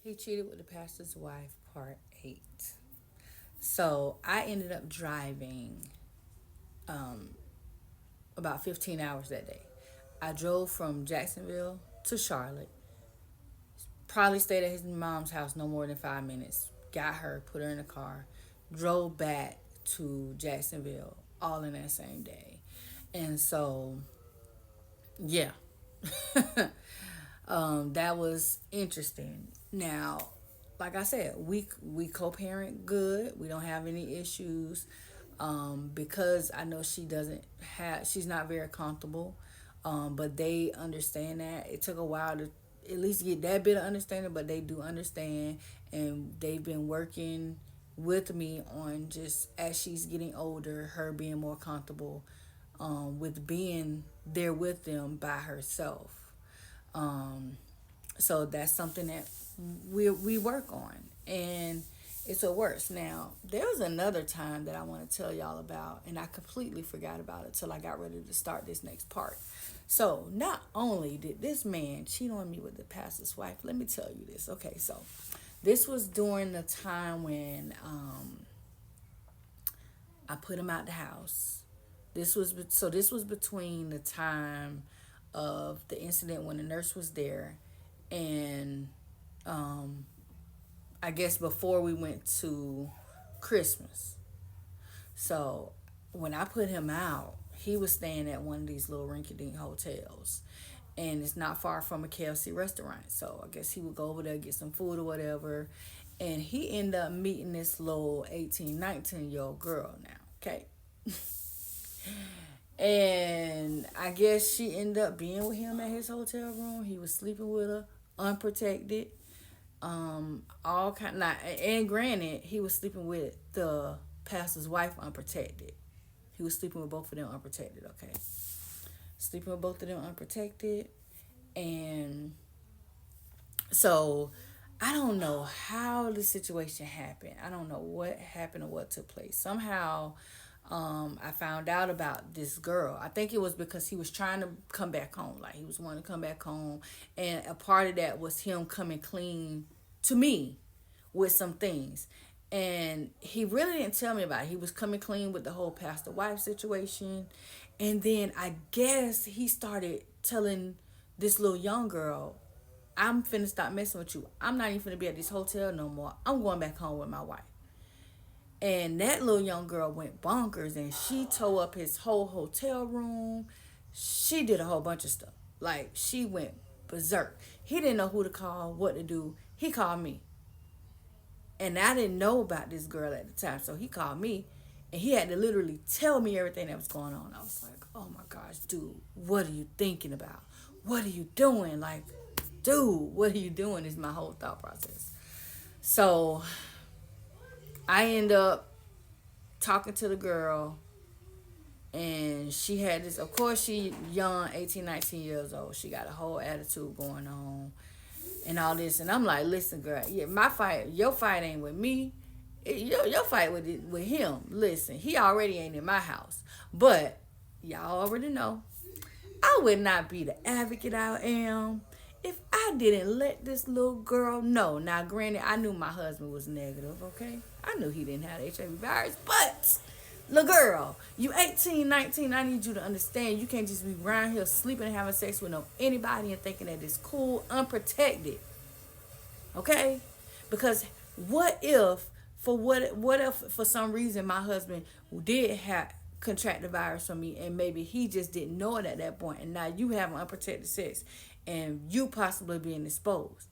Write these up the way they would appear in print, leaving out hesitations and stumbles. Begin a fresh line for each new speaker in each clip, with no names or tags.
He cheated with the pastor's wife, part 8. So I ended up driving um, about 15 hours that day. I drove from Jacksonville to Charlotte. Probably stayed at his mom's house no more than 5 minutes. Got her, put her in the car, drove back to Jacksonville all in that same day. And so, yeah, that was interesting. Now, like I said, we co-parent good. We don't have any issues. Because I know she's not very comfortable. But they understand that. It took a while to at least get that bit of understanding, but they do understand, and they've been working with me on just as she's getting older, her being more comfortable with being there with them by herself. Um, so that's something that we work on, and it's a worse. Now, there was another time that I want to tell y'all about, and I completely forgot about it till I got ready to start this next part. So, not only did this man cheat on me with the pastor's wife, let me tell you this. Okay, so this was during the time when I put him out the house. This was between the time of the incident when the nurse was there and um, I guess before we went to Christmas. So when I put him out, he was staying at one of these little rinky dink hotels. And it's not far from a KFC restaurant. So I guess he would go over there, get some food or whatever. And he ended up meeting this little 18, 19-year-old girl now. Okay. And I guess she ended up being with him at his hotel room. He was sleeping with her, unprotected. All kind not and granted, he was sleeping with the pastor's wife unprotected. He was sleeping with both of them unprotected, okay? Sleeping with both of them unprotected. And so I don't know how the situation happened. I don't know what happened or what took place. Somehow I found out about this girl. I think it was because he was trying to come back home. Like he was wanting to come back home. And a part of that was him coming clean to me with some things. And he really didn't tell me about it. He was coming clean with the whole pastor wife situation. And then I guess he started telling this little young girl, I'm finna stop messing with you. I'm not even finna be at this hotel no more. I'm going back home with my wife. And that little young girl went bonkers and she tore up his whole hotel room. She did a whole bunch of stuff. Like she went berserk. He didn't know who to call, what to do. He called me. And I didn't know about this girl at the time. So he called me and he had to literally tell me everything that was going on. I was like, oh my gosh, dude, what are you thinking about? What are you doing? Like, dude, what are you doing is my whole thought process. So I end up talking to the girl and she had this, of course she young, 18, 19 years old. She got a whole attitude going on and all this. And I'm like, listen, girl, yeah, your fight ain't with me. Your fight with him. Listen, he already ain't in my house. But y'all already know, I would not be the advocate I am if I didn't let this little girl know. Now, granted, I knew my husband was negative, okay? I knew he didn't have the HIV virus, but little girl, you 18, 19, I need you to understand you can't just be around here sleeping and having sex with no anybody and thinking that it's cool, unprotected. Okay? Because what if for some reason my husband did have contract the virus from me and maybe he just didn't know it at that point and now you have unprotected sex and you possibly being exposed.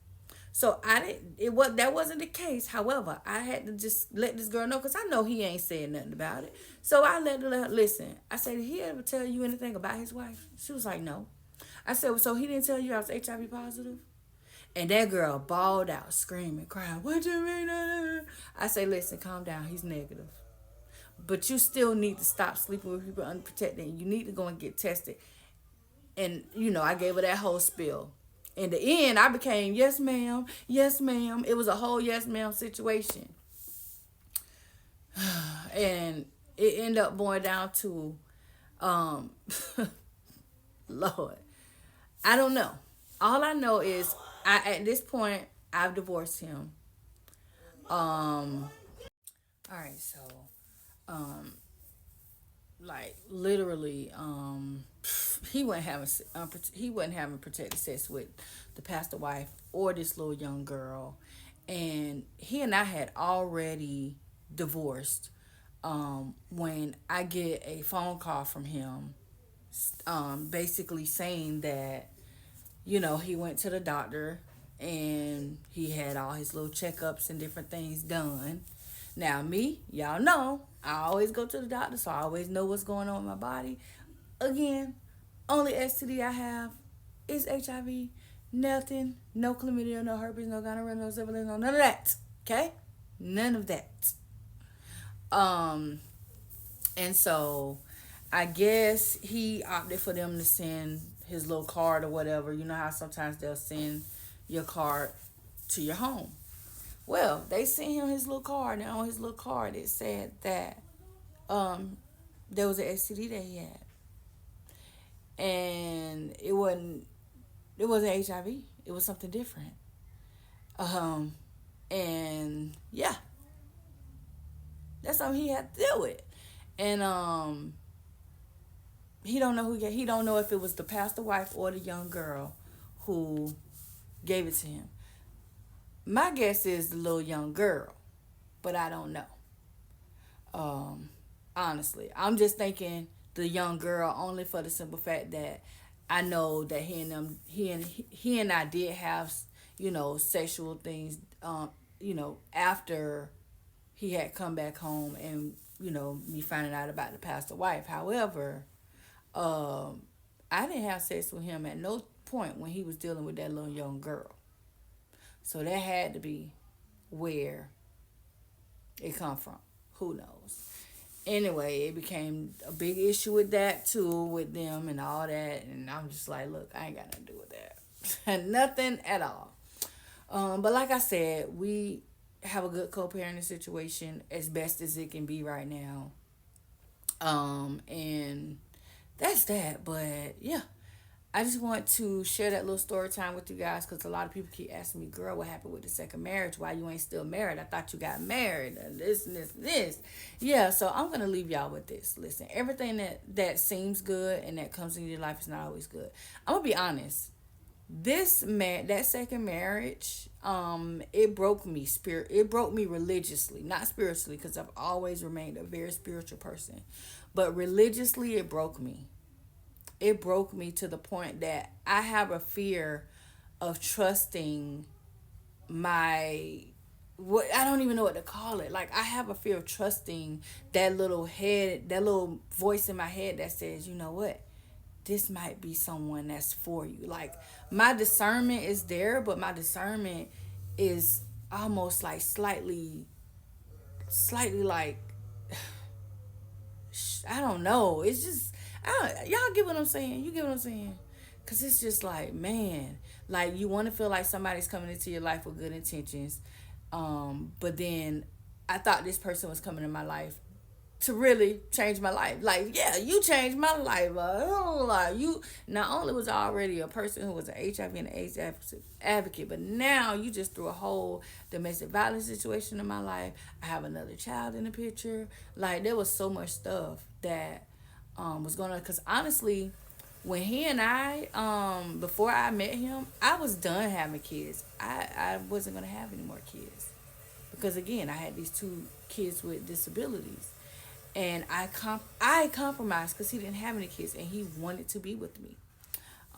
So I didn't. That wasn't the case. However, I had to just let this girl know because I know he ain't saying nothing about it. So I let her listen. I said, did he ever tell you anything about his wife? She was like, no. I said, well, so he didn't tell you I was HIV positive? And that girl bawled out, screaming, crying, what you mean? I say, listen, calm down. He's negative. But you still need to stop sleeping with people unprotected. You need to go and get tested. And, I gave her that whole spiel. In the end, I became, yes, ma'am. Yes, ma'am. It was a whole yes, ma'am situation. And it ended up going down to, um, Lord, I don't know. All I know is, at this point, I've divorced him. Um, all right, so um, like literally, he wasn't having he wasn't having protected sex with the pastor wife or this little young girl, and he and I had already divorced. When I get a phone call from him, basically saying that he went to the doctor and he had all his little checkups and different things done. Now, me, y'all know, I always go to the doctor, so I always know what's going on in my body. Again, only STD I have is HIV. Nothing, no chlamydia, no herpes, no gonorrhea, no syphilis, no none of that. Okay? None of that. Um, and so I guess he opted for them to send his little card or whatever. You know how sometimes they'll send your card to your home. Well, they sent him his little card, and on his little card it said that um there was an STD that he had, and it wasn't HIV. It was something different. Um, and yeah, that's something he had to deal with, and he don't know if it was the pastor wife or the young girl who gave it to him. My guess is the little young girl, but I don't know. Um, Honestly, I'm just thinking the young girl only for the simple fact that I know that he and I did have sexual things after he had come back home and me finding out about the pastor wife. However, um, I didn't have sex with him at no point when he was dealing with that little young girl. So that had to be where it come from. Who knows? Anyway, it became a big issue with that too, with them and all that. And I'm just like, look, I ain't got nothing to do with that. Nothing at all. But like I said, we have a good co-parenting situation as best as it can be right now. And that's that. But yeah, I just want to share that little story time with you guys because a lot of people keep asking me, girl, what happened with the second marriage? Why you ain't still married? I thought you got married. And this and this and this. Yeah, so I'm going to leave y'all with this. Listen, everything that seems good and that comes into your life is not always good. I'm going to be honest. That second marriage, it broke me it broke me religiously, not spiritually, because I've always remained a very spiritual person. But religiously, it broke me to the point that I have a fear of trusting my what I don't even know what to call it. Like I have a fear of trusting that little voice in my head that says, you know what? This might be someone that's for you. Like my discernment is there, but my discernment is almost like slightly like I don't know. It's just y'all get what I'm saying. You get what I'm saying? Cause it's just like man, like you want to feel like somebody's coming into your life with good intentions, but then I thought this person was coming in my life to really change my life. Like, yeah, you changed my life. Like, you not only was I already a person who was an HIV and AIDS advocate, but now you just threw a whole domestic violence situation in my life. I have another child in the picture. Like, there was so much stuff that was going on. Because honestly, when he and I, before I met him, I was done having kids. I wasn't going to have any more kids. Because again, I had these two kids with disabilities and I compromised because he didn't have any kids and he wanted to be with me.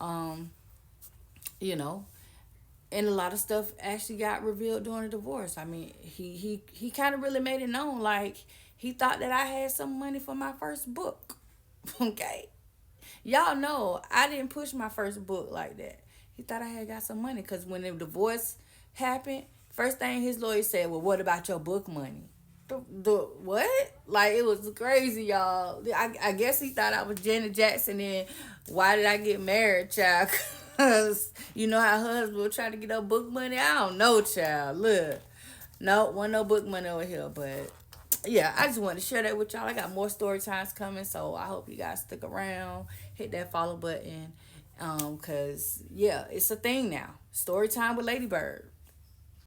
Um, you know, and a lot of stuff actually got revealed during the divorce. I mean, he kind of really made it known like he thought that I had some money for my first book. Okay, y'all know I didn't push my first book like that. He thought I had got some money because when the divorce happened, first thing his lawyer said, "Well, what about your book money?" The what? Like it was crazy, y'all. I guess he thought I was Janet Jackson. And why did I get married, child? Cause you know how husbands will try to get up book money. I don't know, child. Look, no, wasn't no book money over here. But yeah, I just wanted to share that with y'all. I got more story times coming, so I hope you guys stick around. Hit that follow button, cause yeah, it's a thing now. Story time with LadyByrd.